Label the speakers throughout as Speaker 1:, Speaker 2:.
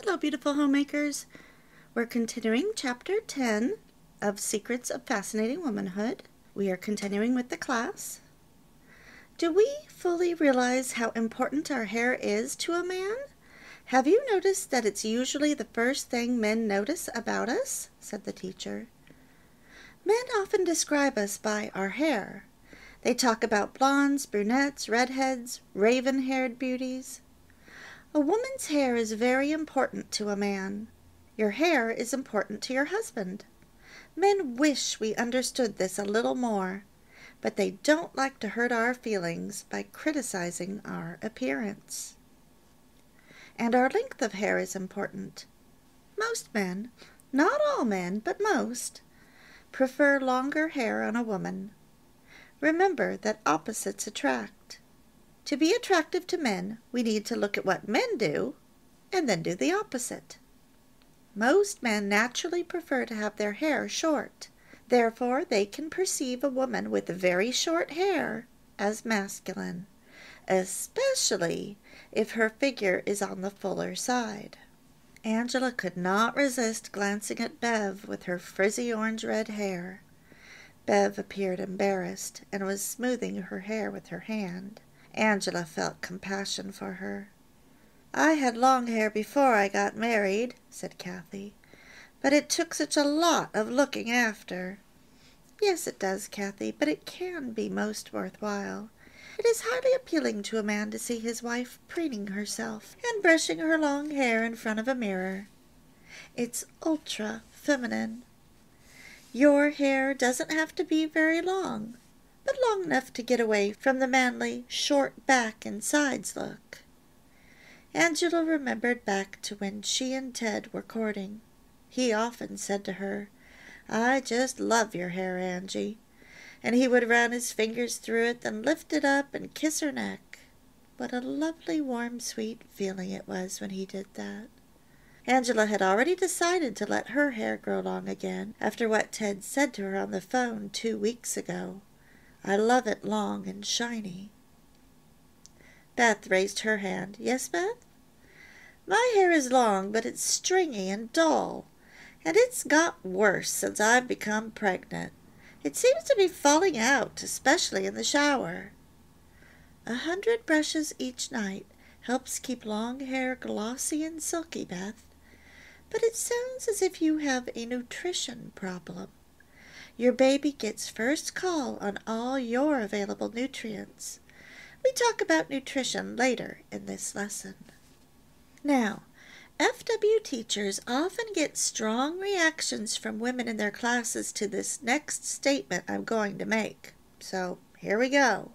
Speaker 1: Hello, beautiful homemakers. We're continuing Chapter 10 of Secrets of Fascinating Womanhood. We are continuing with the class. Do we fully realize how important our hair is to a man? Have you noticed that it's usually the first thing men notice about us? Said the teacher. Men often describe us by our hair. They talk about blondes, brunettes, redheads, raven-haired beauties. A woman's hair is very important to a man. Your hair is important to your husband. Men wish we understood this a little more, but they don't like to hurt our feelings by criticizing our appearance. And our length of hair is important. Most men, not all men, but most, prefer longer hair on a woman. Remember that opposites attract. To be attractive to men, we need to look at what men do and then do the opposite. Most men naturally prefer to have their hair short. Therefore, they can perceive a woman with very short hair as masculine, especially if her figure is on the fuller side. Angela could not resist glancing at Bev with her frizzy orange-red hair. Bev appeared embarrassed and was smoothing her hair with her hand. Angela felt compassion for her. "I had long hair before I got married," said Kathy, "but it took such a lot of looking after." "Yes, it does, Kathy, but it can be most worthwhile. It is highly appealing to a man to see his wife preening herself and brushing her long hair in front of a mirror. It's ultra feminine. Your hair doesn't have to be very long, but long enough to get away from the manly short back and sides look." Angela remembered back to when she and Ted were courting. He often said to her, "I just love your hair, Angie," and he would run his fingers through it, then lift it up and kiss her neck. What a lovely, warm, sweet feeling it was when he did that. Angela had already decided to let her hair grow long again after what Ted said to her on the phone 2 weeks ago. "I love it long and shiny." Beth raised her hand. "Yes, Beth?" "My hair is long, but it's stringy and dull, and it's got worse since I've become pregnant. It seems to be falling out, especially in the shower." 100 brushes each night helps keep long hair glossy and silky, Beth. But it sounds as if you have a nutrition problem. Your baby gets first call on all your available nutrients. We talk about nutrition later in this lesson. Now, FW teachers often get strong reactions from women in their classes to this next statement I'm going to make. So, here we go.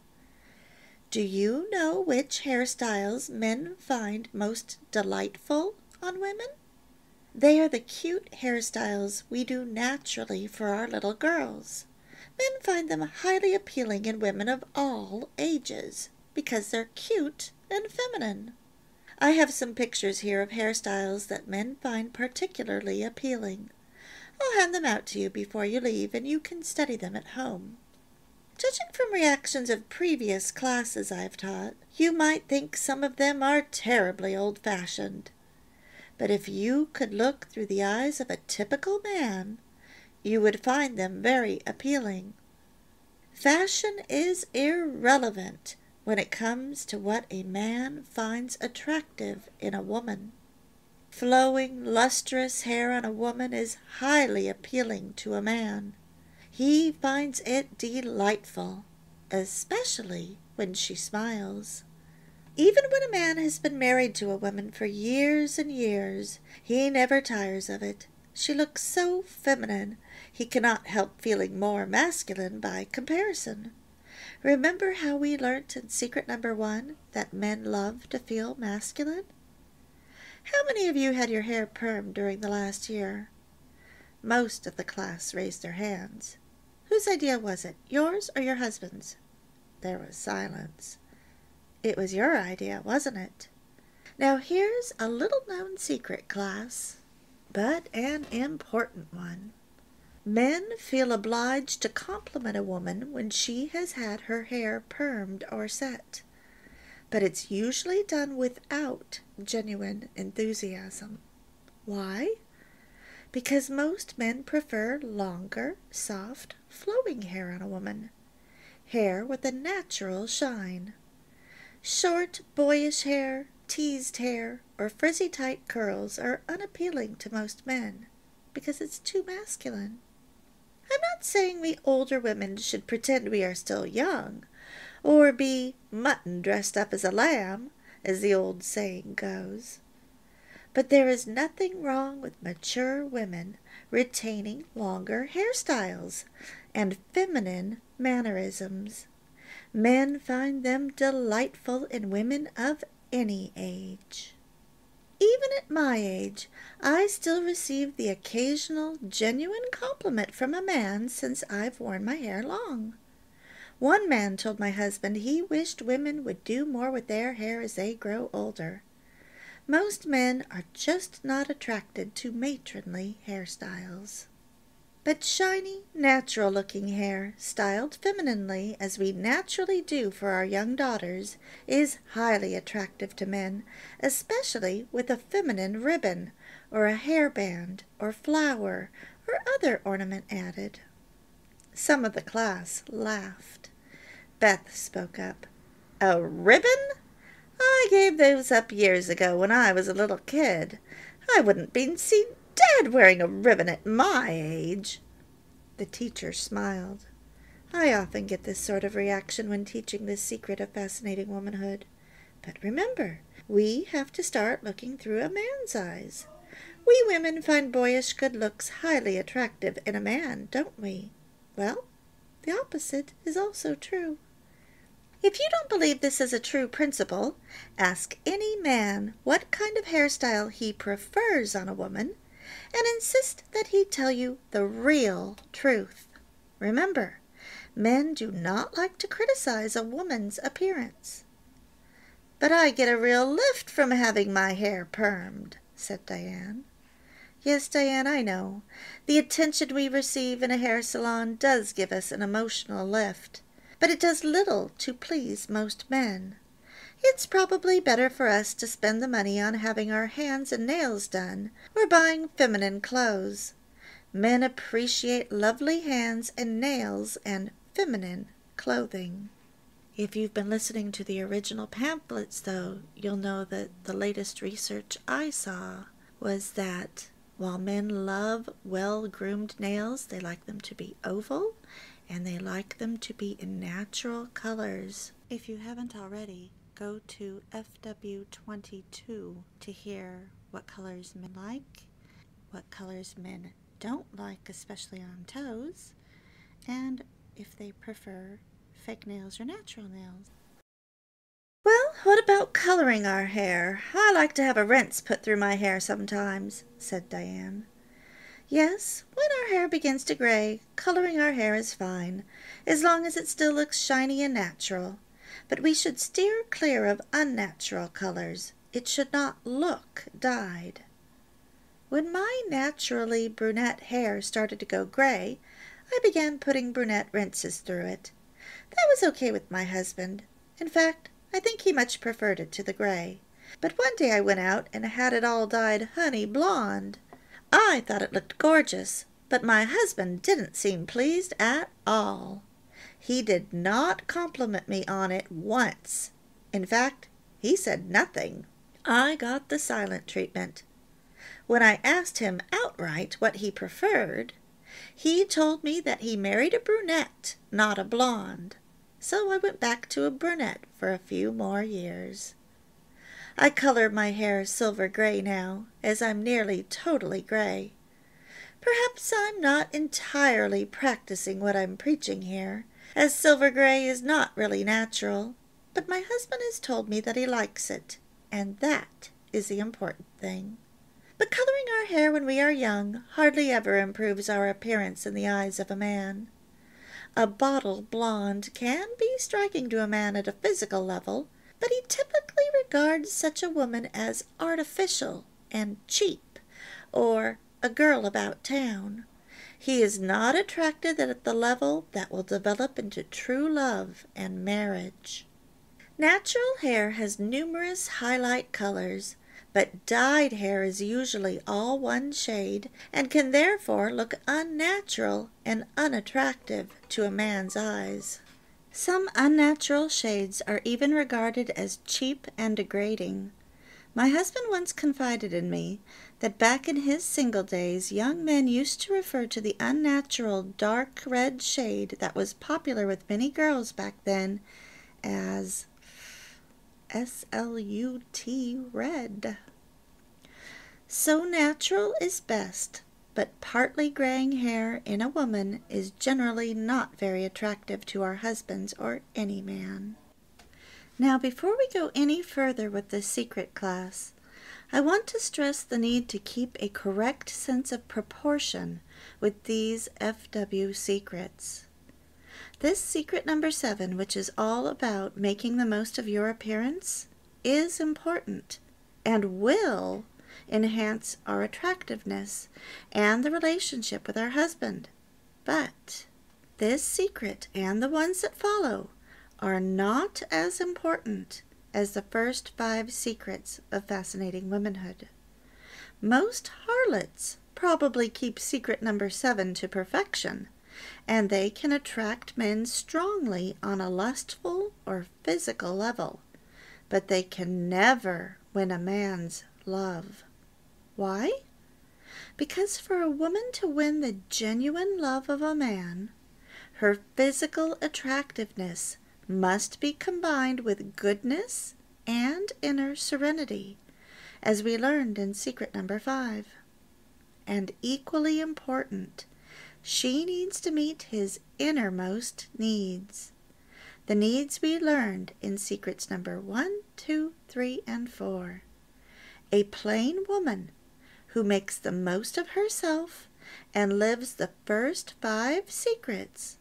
Speaker 1: Do you know which hairstyles men find most delightful on women? They are the cute hairstyles we do naturally for our little girls. Men find them highly appealing in women of all ages because they're cute and feminine. I have some pictures here of hairstyles that men find particularly appealing. I'll hand them out to you before you leave, and you can study them at home. Judging from reactions of previous classes I've taught, you might think some of them are terribly old-fashioned. But if you could look through the eyes of a typical man, you would find them very appealing. Fashion is irrelevant when it comes to what a man finds attractive in a woman. Flowing, lustrous hair on a woman is highly appealing to a man. He finds it delightful, especially when she smiles. Even when a man has been married to a woman for years and years, he never tires of it. She looks so feminine, he cannot help feeling more masculine by comparison. Remember how we learnt in secret number 1 that men love to feel masculine? How many of you had your hair permed during the last year? Most of the class raised their hands. Whose idea was it, yours or your husband's? There was silence. It was your idea, wasn't it? Now here's a little-known secret, class, but an important one. Men feel obliged to compliment a woman when she has had her hair permed or set, but it's usually done without genuine enthusiasm. Why? Because most men prefer longer, soft, flowing hair on a woman. Hair with a natural shine. Short, boyish hair, teased hair, or frizzy tight curls are unappealing to most men because it's too masculine. I'm not saying we older women should pretend we are still young, or be mutton dressed up as a lamb, as the old saying goes. But there is nothing wrong with mature women retaining longer hairstyles and feminine mannerisms. Men find them delightful in women of any age. Even at my age, I still receive the occasional genuine compliment from a man since I've worn my hair long. One man told my husband he wished women would do more with their hair as they grow older. Most men are just not attracted to matronly hairstyles. But shiny, natural-looking hair, styled femininely as we naturally do for our young daughters, is highly attractive to men, especially with a feminine ribbon, or a hairband, or flower, or other ornament added. Some of the class laughed. Beth spoke up. "A ribbon? I gave those up years ago when I was a little kid. I wouldn't be seen dead wearing a ribbon at my age." The teacher smiled. I often get this sort of reaction when teaching the secret of fascinating womanhood. But remember, we have to start looking through a man's eyes. We women find boyish good looks highly attractive in a man, don't we? Well, the opposite is also true. If you don't believe this is a true principle, ask any man what kind of hairstyle he prefers on a woman, and insist that he tell you the real truth. Remember, men do not like to criticize a woman's appearance. "But I get a real lift from having my hair permed," said Diane. "Yes, Diane, I know. The attention we receive in a hair salon does give us an emotional lift. But it does little to please most men. It's probably better for us to spend the money on having our hands and nails done, or buying feminine clothes. Men appreciate lovely hands and nails and feminine clothing." If you've been listening to the original pamphlets, though, you'll know that the latest research I saw was that while men love well-groomed nails, they like them to be oval, and they like them to be in natural colors. If you haven't already, go to FW22 to hear what colors men like, what colors men don't like, especially on toes, and if they prefer fake nails or natural nails. "Well, what about coloring our hair? I like to have a rinse put through my hair sometimes," said Diane. "Yes, when our hair begins to gray, coloring our hair is fine, as long as it still looks shiny and natural. But we should steer clear of unnatural colors. It should not look dyed." When my naturally brunette hair started to go gray, I began putting brunette rinses through it. That was okay with my husband. In fact, I think he much preferred it to the gray. But one day I went out and had it all dyed honey blonde. I thought it looked gorgeous, but my husband didn't seem pleased at all. He did not compliment me on it once. In fact, he said nothing. I got the silent treatment. When I asked him outright what he preferred, he told me that he married a brunette, not a blonde. So I went back to a brunette for a few more years. I color my hair silver gray now, as I'm nearly totally gray. Perhaps I'm not entirely practicing what I'm preaching here, as silver gray is not really natural, but my husband has told me that he likes it, and that is the important thing. But coloring our hair when we are young hardly ever improves our appearance in the eyes of a man. A bottle blonde can be striking to a man at a physical level, but he typically regards such a woman as artificial and cheap, or a girl about town. He is not attracted at the level that will develop into true love and marriage. Natural hair has numerous highlight colors, but dyed hair is usually all one shade and can therefore look unnatural and unattractive to a man's eyes. Some unnatural shades are even regarded as cheap and degrading. My husband once confided in me that back in his single days, young men used to refer to the unnatural dark red shade that was popular with many girls back then as SLUT red. So natural is best, but partly graying hair in a woman is generally not very attractive to our husbands or any man. Now, before we go any further with this secret class, I want to stress the need to keep a correct sense of proportion with these FW secrets. This secret number 7, which is all about making the most of your appearance, is important and will enhance our attractiveness and the relationship with our husband. But this secret and the ones that follow are not as important as the first 5 secrets of fascinating womanhood. Most harlots probably keep secret number 7 to perfection, and they can attract men strongly on a lustful or physical level, but they can never win a man's love. Why? Because for a woman to win the genuine love of a man, her physical attractiveness must be combined with goodness and inner serenity, as we learned in secret number 5. And equally important, she needs to meet his innermost needs, the needs we learned in secrets number 1, 2, 3, and 4. A plain woman who makes the most of herself and lives the first 5 secrets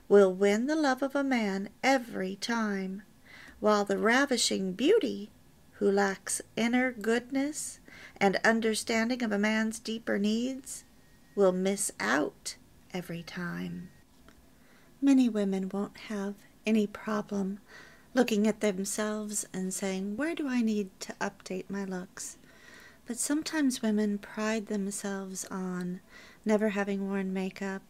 Speaker 1: will win the love of a man every time, while the ravishing beauty who lacks inner goodness and understanding of a man's deeper needs will miss out every time. Many women won't have any problem looking at themselves and saying, where do I need to update my looks? But sometimes women pride themselves on never having worn makeup,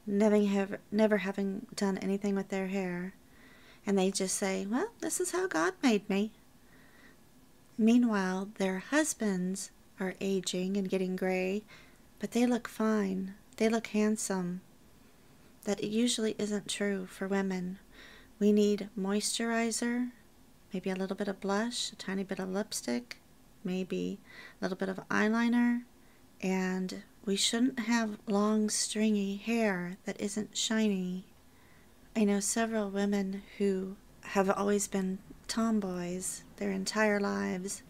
Speaker 1: never having done anything with their hair, and they just say, well, this is how God made me. Meanwhile, their husbands are aging and getting gray, but they look fine. They look handsome. That usually isn't true for women. We need moisturizer, maybe a little bit of blush, a tiny bit of lipstick, maybe a little bit of eyeliner, and we shouldn't have long stringy hair that isn't shiny. I know several women who have always been tomboys their entire lives,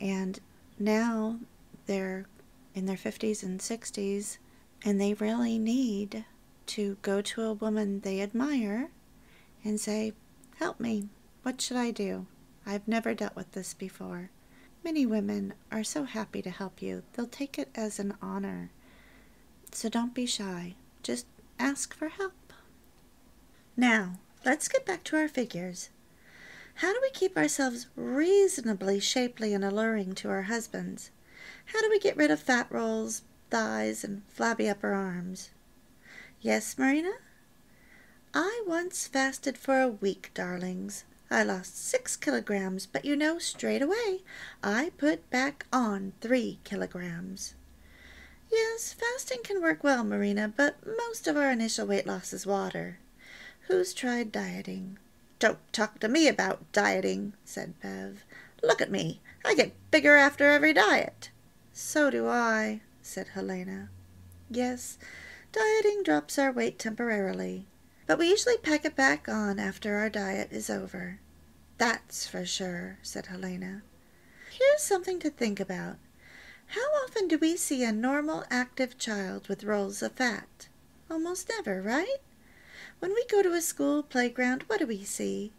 Speaker 1: and now they're in their 50s and 60s, and they really need to go to a woman they admire and say, help me, what should I do? I've never dealt with this before. Many women are so happy to help you. They'll take it as an honor. So don't be shy. Just ask for help. Now, let's get back to our figures. How do we keep ourselves reasonably shapely and alluring to our husbands? How do we get rid of fat rolls, thighs, and flabby upper arms? Yes, Marina? I once fasted for a week, darlings. I lost 6 kilograms, but you know, straight away, I put back on 3 kilograms. Yes, fasting can work well, Marina, but most of our initial weight loss is water. Who's tried dieting? Don't talk to me about dieting, said Bev. Look at me. I get bigger after every diet. So do I, said Helena. Yes, dieting drops our weight temporarily, but we usually pack it back on after our diet is over. That's for sure, said Helena. Here's something to think about. How often do we see a normal, active child with rolls of fat? Almost never, right? When we go to a school playground, what do we see?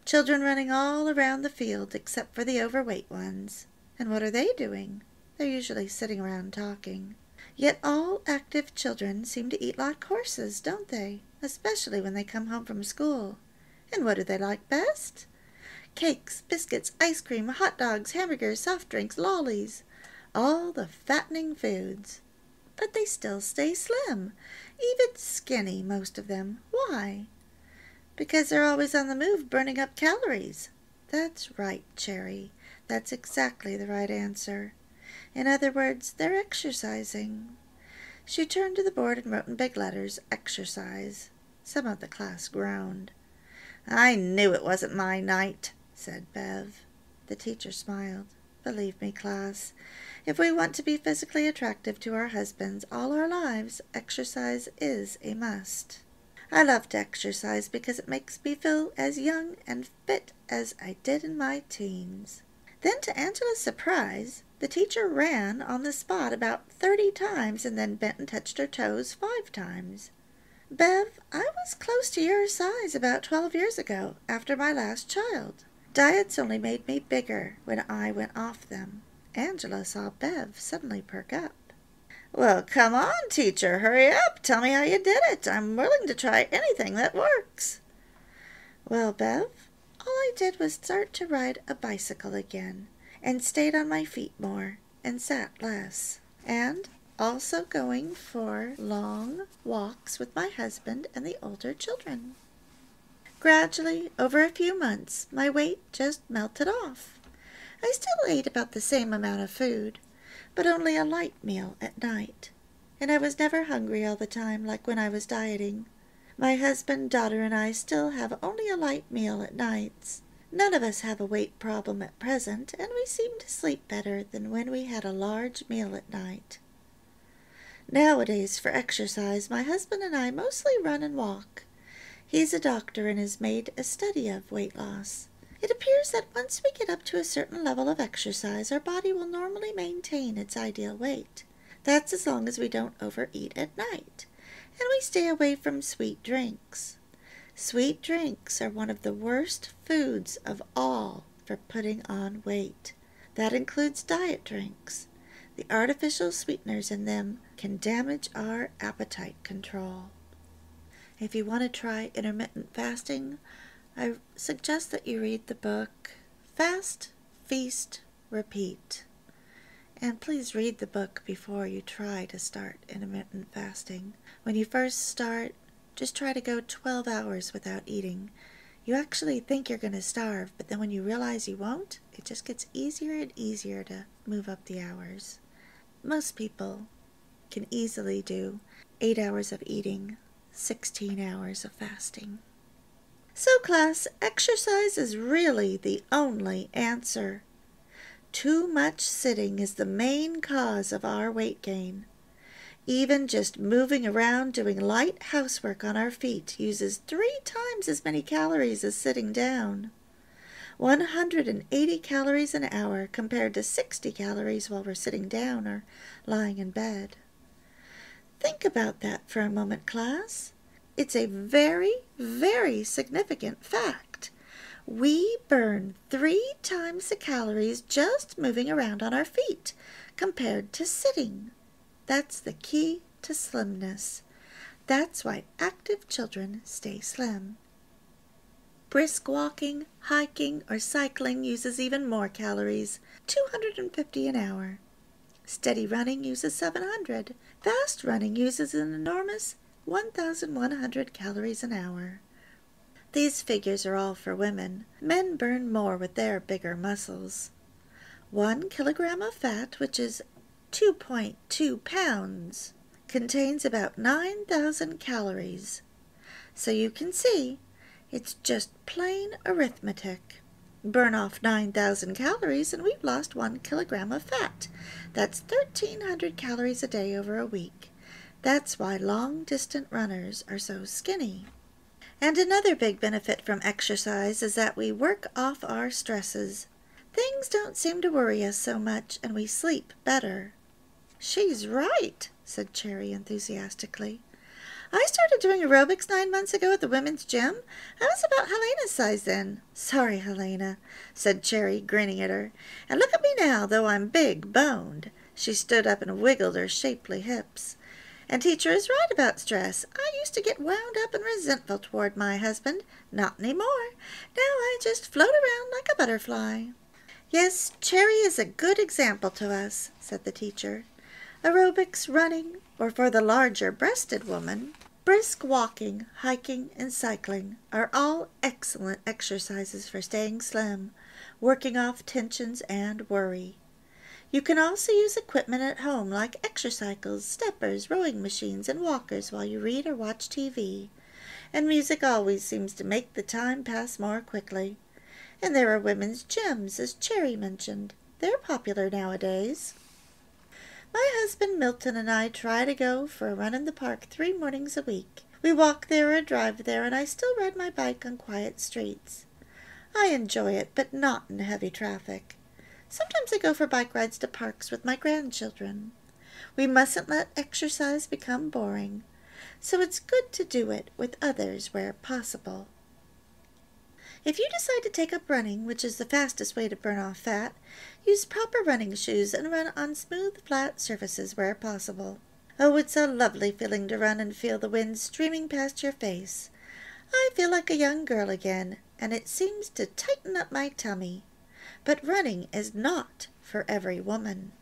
Speaker 1: Children running all around the field except for the overweight ones. And what are they doing? They're usually sitting around talking. Yet all active children seem to eat like horses, don't they? Especially when they come home from school. And what do they like best? cakes, biscuits, ice cream, hot dogs, hamburgers, soft drinks, lollies, all the fattening foods. But they still stay slim, even skinny, most of them. Why? Because they're always on the move, burning up calories. That's right, Cherry. That's exactly the right answer. In other words, they're exercising. She turned to the board and wrote in big letters, "Exercise." Some of the class groaned. "I knew it wasn't my night," said Bev. The teacher smiled. "Believe me, class, if we want to be physically attractive to our husbands all our lives, exercise is a must. I love to exercise because it makes me feel as young and fit as I did in my teens." Then, to Angela's surprise, the teacher ran on the spot about 30 times and then bent and touched her toes 5 times. "Bev, I was close to your size about 12 years ago, after my last child. Diets only made me bigger when I went off them." Angela saw Bev suddenly perk up. "Well, come on, teacher, hurry up. Tell me how you did it. I'm willing to try anything that works." "Well, Bev, all I did was start to ride a bicycle again, and stayed on my feet more, and sat less, and also going for long walks with my husband and the older children. Gradually, over a few months, my weight just melted off. I still ate about the same amount of food, but only a light meal at night, and I was never hungry all the time like when I was dieting. My husband, daughter, and I still have only a light meal at nights. None of us have a weight problem at present, and we seem to sleep better than when we had a large meal at night. Nowadays, for exercise, my husband and I mostly run and walk. He's a doctor and has made a study of weight loss. It appears that once we get up to a certain level of exercise, our body will normally maintain its ideal weight. That's as long as we don't overeat at night, and we stay away from sweet drinks. Sweet drinks are one of the worst foods of all for putting on weight. That includes diet drinks. The artificial sweeteners in them can damage our appetite control. If you want to try intermittent fasting, I suggest that you read the book Fast, Feast, Repeat. And please read the book before you try to start intermittent fasting. When you first start, just try to go 12 hours without eating. You actually think you're going to starve, but then when you realize you won't, it just gets easier and easier to move up the hours. Most people can easily do 8 hours of eating, 16 hours of fasting. So, class, exercise is really the only answer. Too much sitting is the main cause of our weight gain. Even just moving around doing light housework on our feet uses 3 times as many calories as sitting down. 180 calories an hour compared to 60 calories while we're sitting down or lying in bed. Think about that for a moment, class. It's a very, very significant fact. We burn 3 times the calories just moving around on our feet compared to sitting. That's the key to slimness. That's why active children stay slim. Brisk walking, hiking, or cycling uses even more calories, 250 an hour. Steady running uses 700. Fast running uses an enormous 1,100 calories an hour. These figures are all for women. Men burn more with their bigger muscles. 1 kilogram of fat, which is 2.2 pounds, contains about 9,000 calories. So you can see, it's just plain arithmetic. Burn off 9,000 calories and we've lost 1 kilogram of fat. That's 1,300 calories a day over a week. That's why long-distance runners are so skinny. And another big benefit from exercise is that we work off our stresses. Things don't seem to worry us so much and we sleep better. "She's right," said Cherry enthusiastically. "I started doing aerobics 9 months ago at the women's gym. I was about Helena's size then." "Sorry, Helena," said Cherry, grinning at her. "And look at me now, though I'm big boned." She stood up and wiggled her shapely hips. And teacher is right about stress. I used to get wound up and resentful toward my husband. Not anymore. Now I just float around like a butterfly. Yes, Cherry is a good example to us, said the teacher. Aerobics, running, or for the larger-breasted woman, brisk walking, hiking, and cycling are all excellent exercises for staying slim, working off tensions and worry. You can also use equipment at home like exercycles, steppers, rowing machines, and walkers while you read or watch TV. And music always seems to make the time pass more quickly. And there are women's gyms, as Cherry mentioned. They're popular nowadays. My husband Milton and I try to go for a run in the park 3 mornings a week. We walk there or drive there, and I still ride my bike on quiet streets. I enjoy it, but not in heavy traffic. Sometimes I go for bike rides to parks with my grandchildren. We mustn't let exercise become boring, so it's good to do it with others where possible. If you decide to take up running, which is the fastest way to burn off fat, use proper running shoes and run on smooth, flat surfaces where possible. Oh, it's a lovely feeling to run and feel the wind streaming past your face. I feel like a young girl again, and it seems to tighten up my tummy. But running is not for every woman.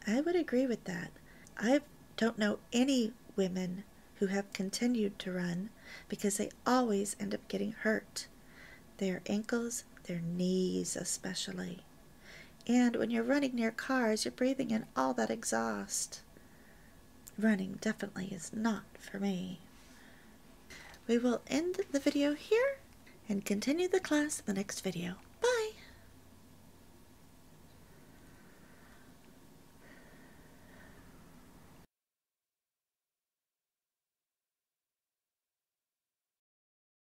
Speaker 1: I would agree with that. I don't know any women who have continued to run because they always end up getting hurt. Their ankles, their knees especially. And when you're running near cars, you're breathing in all that exhaust. Running definitely is not for me. We will end the video here and continue the class in the next video.